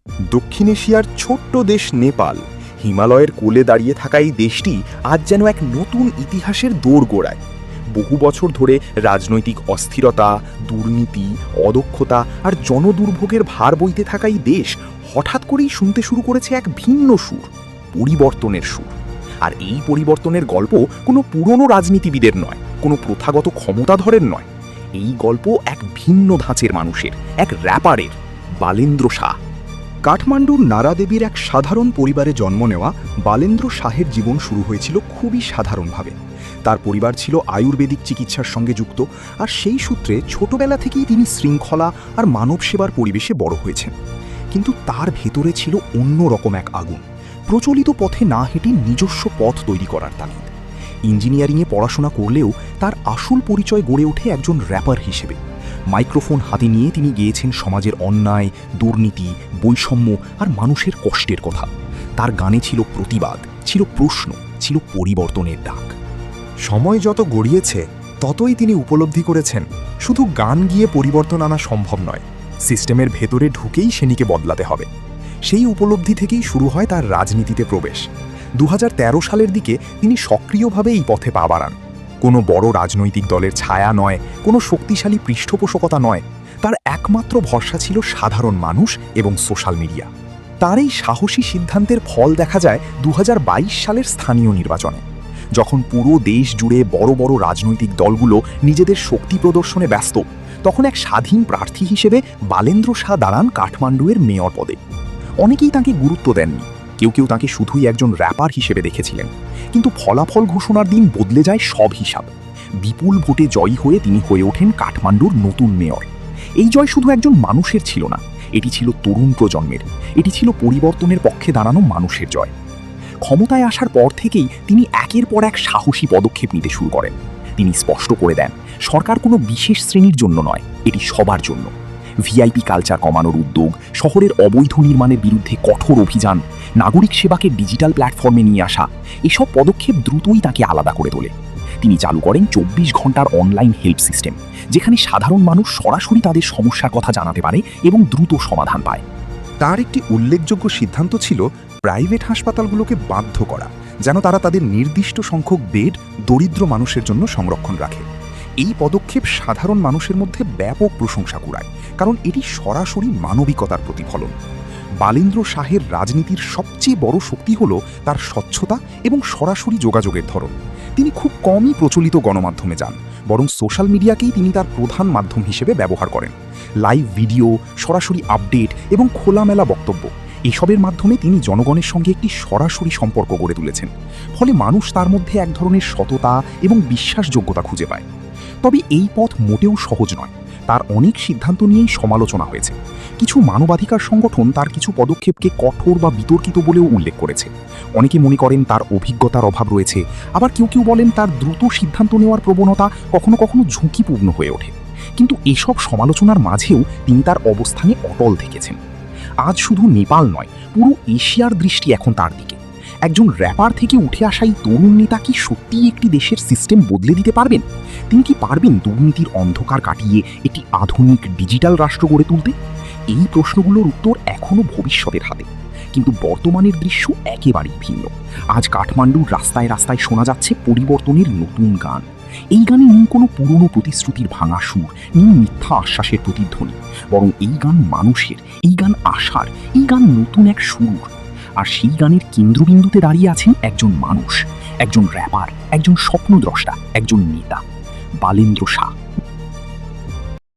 দক্ষিণ এশিয়ার ছোট্ট দেশ নেপাল, হিমালয়ের কোলে দাঁড়িয়ে থাকা এই দেশটি আজ যেন এক নতুন ইতিহাসের দোরগোড়ায়। বহু বছর ধরে রাজনৈতিক অস্থিরতা, দুর্নীতি, অদক্ষতা আর জনদুর্ভোগের ভার বইতে থাকা এই দেশ হঠাৎ করেই শুনতে শুরু করেছে এক ভিন্ন সুর, পরিবর্তনের সুর। আর এই পরিবর্তনের গল্প কোনো পুরনো রাজনীতিবিদের নয়, কোনো প্রথাগত ক্ষমতাধরের নয়। এই গল্প এক ভিন্ন ধাঁচের মানুষের, এক র্যাপারের, বালেন্দ্র শাহ। কাঠমান্ডুর নারাদেবীর এক সাধারণ পরিবারে জন্ম নেওয়া বালেন্দ্র শাহের জীবন শুরু হয়েছিল খুবই সাধারণভাবে। তার পরিবার ছিল আয়ুর্বেদিক চিকিৎসার সঙ্গে যুক্ত, আর সেই সূত্রে ছোটবেলা থেকেই তিনি শৃঙ্খলা আর মানব সেবার পরিবেশে বড় হয়েছেন। কিন্তু তার ভেতরে ছিল অন্য রকম এক আগুন, প্রচলিত পথে না হেঁটে নিজস্ব পথ তৈরি করার তাগিদ। ইঞ্জিনিয়ারিংয়ে পড়াশোনা করলেও তার আসল পরিচয় গড়ে ওঠে একজন র্যাপার হিসেবে। মাইক্রোফোন হাতে নিয়ে তিনি গেয়েছেন সমাজের অন্যায়, দুর্নীতি, বৈষম্য আর মানুষের কষ্টের কথা। তার গানে ছিল প্রতিবাদ, ছিল প্রশ্ন, ছিল পরিবর্তনের ডাক। সময় যত গড়িয়েছে ততই তিনি উপলব্ধি করেছেন শুধু গান গিয়ে পরিবর্তন আনা সম্ভব নয়, সিস্টেমের ভেতরে ঢুকেই সেনিকে বদলাতে হবে। সেই উপলব্ধি থেকেই শুরু হয় তার রাজনীতিতে প্রবেশ। 2013 সালের দিকে তিনি সক্রিয়ভাবে এই পথে পা বাড়ান। কোনো বড় রাজনৈতিক দলের ছায়া নয়, কোনো শক্তিশালী পৃষ্ঠপোষকতা নয়, তার একমাত্র ভরসা ছিল সাধারণ মানুষ এবং সোশ্যাল মিডিয়া। তার এই সাহসী সিদ্ধান্তের ফল দেখা যায় 2022 সালের স্থানীয় নির্বাচনে, যখন পুরো দেশ জুড়ে বড় বড় রাজনৈতিক দলগুলো নিজেদের শক্তি প্রদর্শনে ব্যস্ত। তখন এক স্বাধীন প্রার্থী হিসেবে বালেন্দ্র শাহ দাঁড়ান কাঠমান্ডুয়ের মেয়র পদে। অনেকেই তাঁকে গুরুত্ব দেননি, কেউ কেউ তাঁকে শুধুই একজন র্যাপার হিসেবে দেখেছিলেন। কিন্তু ফলাফল ঘোষণার দিন বদলে যায় সব হিসাব। বিপুল ভোটে জয়ী হয়ে তিনি হয়ে ওঠেন কাঠমান্ডুর নতুন মেয়র। এই জয় শুধু একজন মানুষের ছিল না, এটি ছিল তরুণ প্রজন্মের, এটি ছিল পরিবর্তনের পক্ষে দাঁড়ানো মানুষের জয়। ক্ষমতায় আসার পর থেকেই তিনি একের পর এক সাহসী পদক্ষেপ নিতে শুরু করেন। তিনি স্পষ্ট করে দেন, সরকার কোনো বিশেষ শ্রেণীর জন্য নয়, এটি সবার জন্য। ভিআইপি কালচার কমানোর উদ্যোগ, শহরের অবৈধ নির্মাণের বিরুদ্ধে কঠোর অভিযান, নাগরিক সেবাকে ডিজিটাল প্ল্যাটফর্মে নিয়ে আসা, এসব পদক্ষেপ দ্রুতই তাকে আলাদা করে তোলে। তিনি চালু করেন 24 ঘন্টার অনলাইন হেল্প সিস্টেম, যেখানে সাধারণ মানুষ সরাসরি তাদের সমস্যার কথা জানাতে পারে এবং দ্রুত সমাধান পায়। তার একটি উল্লেখযোগ্য সিদ্ধান্ত ছিল প্রাইভেট হাসপাতালগুলোকে বাধ্য করা, যেন তারা তাদের নির্দিষ্ট সংখ্যক বেড দরিদ্র মানুষের জন্য সংরক্ষণ রাখে। এই পদক্ষেপ সাধারণ মানুষের মধ্যে ব্যাপক প্রশংসা কুড়ায়, কারণ এটি সরাসরি মানবিকতার প্রতিফলন। বালেন্দ্র শাহের রাজনীতির সবচেয়ে বড় শক্তি হল তার স্বচ্ছতা এবং সরাসরি যোগাযোগের ধরন। তিনি খুব কমই প্রচলিত গণমাধ্যমে যান, বরং সোশ্যাল মিডিয়াকেই তিনি তার প্রধান মাধ্যম হিসেবে ব্যবহার করেন। লাইভ ভিডিও, সরাসরি আপডেট এবং খোলামেলা বক্তব্য, এসবের মাধ্যমে তিনি জনগণের সঙ্গে একটি সরাসরি সম্পর্ক গড়ে তুলেছেন। ফলে মানুষ তার মধ্যে এক ধরনের সততা এবং বিশ্বাসযোগ্যতা খুঁজে পায়। তবে এই পথ মোটেও সহজ নয়। তার অনেক সিদ্ধান্ত নিয়েই সমালোচনা হয়েছে। কিছু মানবাধিকার সংগঠন তার কিছু পদক্ষেপকে কঠোর বা বিতর্কিত বলেও উল্লেখ করেছে। অনেকে মনে করেন তার অভিজ্ঞতার অভাব রয়েছে, আবার কেউ কেউ বলেন তার দ্রুত সিদ্ধান্ত নেওয়ার প্রবণতা কখনো কখনো ঝুঁকিপূর্ণ হয়ে ওঠে। কিন্তু এসব সমালোচনার মাঝেও তিনি তার অবস্থানে অটল থেকেছেন। আজ শুধু নেপাল নয়, পুরো এশিয়ার দৃষ্টি এখন তার দিকে। একজন র্যাপার থেকে উঠে আসা এই তরুণ নেতা কি সত্যিই একটি দেশের সিস্টেম বদলে দিতে পারবেন? তিনি কি পারবেন দুর্নীতির অন্ধকার কাটিয়ে একটি আধুনিক ডিজিটাল রাষ্ট্র গড়ে তুলতে? এই প্রশ্নগুলোর উত্তর এখনও ভবিষ্যতের হাতে, কিন্তু বর্তমানের দৃশ্য একেবারেই ভিন্ন। আজ কাঠমান্ডুর রাস্তায় রাস্তায় শোনা যাচ্ছে পরিবর্তনের নতুন গান। এই গানে নেই কোনো পুরনো প্রতিশ্রুতির ভাঙা সুর, নেই মিথ্যা আশ্বাসের প্রতিধ্বনি, বরং এই গান মানুষের, এই গান আশার, এই গান নতুন এক সুর। আর সেই গানের কেন্দ্রবিন্দুতে দাঁড়িয়ে আছেন একজন মানুষ, একজন র্যাপার, একজন স্বপ্নদ্রষ্টা, একজন নেতা, বালেন্দ্র শাহ।